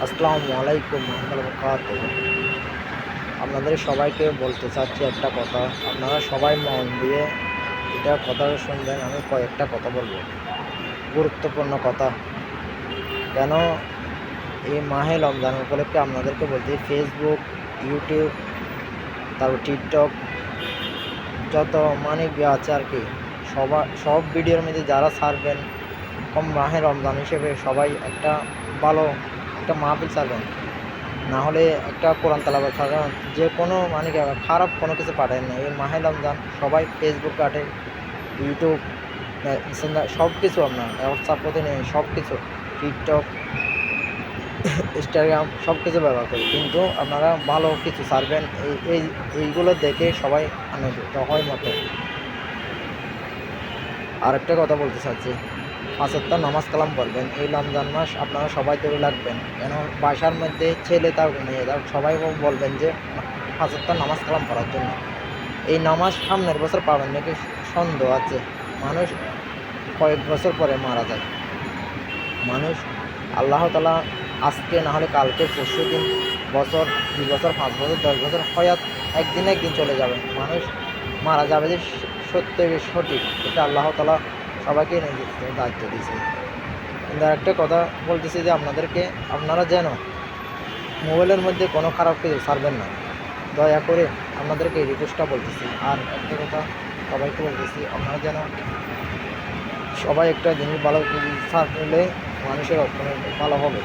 আসসালামু আলাইকুম রহমতুল্লাহি ওয়া বারাকাতুহু। আপনাদের সবাইকে বলতে চাচ্ছি একটা কথা। আপনারা সবাই মন দিয়ে এটা কথাটা শুনবেন। আমি কয়েকটা কথা বলবো, গুরুত্বপূর্ণ কথা। কেন এই মাহে রমজান উপলক্ষে আপনাদেরকে বলছি, ফেসবুক, ইউটিউব, তারপর টিকটক, যত আছে আর কি, সব ভিডিওর মধ্যে যারা ছাড়বেন, কম মাহে রমজান হিসেবে সবাই একটা ভালো একটা মাহফিল ছাড়বেন। না হলে একটা কোরআন তেলাওয়াত ছাড়া যে কোনো কি খারাপ কোনো কিছু পাঠায় না। এই মাহে রমজান সবাই ফেসবুক ঘাটে, ইউটিউব, সব কিছু, আপনার হোয়াটসঅ্যাপ প্রতিদিন সব কিছু, টিকটক, ইনস্টাগ্রাম সব কিছু ব্যবহার করি, কিন্তু আপনারা ভালো কিছু ছাড়বেন। এইগুলো দেখে সবাই আনন্দিত হয় মতো। আরেকটা কথা বলতে চাচ্ছি, ৫ ওয়াক্ত নামাজ কালাম পড়বেন। এই রমজান মাস আপনারা সবাই তৈরি লাগবেন। কেন বাসার মধ্যে ছেলে থাক মেয়ে থাক সবাই বলবেন যে ৫ ওয়াক্ত নামাজ কালাম পড়ার জন্য। এই নামাজ সামনের বছর পাবেন নাকি সন্দেহ আছে। মানুষ কয়েক বছর পরে মারা যায়। মানুষ আল্লাহ তাআলা আজকে না হলে কালকে, পরশুদিন, বছর, ২ বছর, ৫ বছর, ১০ বছর হয়াত একদিন চলে যাবে। মানুষ মারা যাবে যে সঠিক, এটা আল্লাহ তাআলা সবাইকে দায়িত্ব দিয়েছে। কিন্তু একটা কথা বলতেছি যে আপনাদেরকে, আপনারা যেন মোবাইলের মধ্যে কোনো খারাপ কিছু ছাড়বেন না, দয়া করে আপনাদেরকে এই রিকোয়েস্টটা বলতেছি। আর একটা কথা সবাইকে বলতেছি, আপনারা যেন সবাই একটা জিনিস ভালো ছাড়লে মানুষের অর্থনৈতিক ভালো হবে।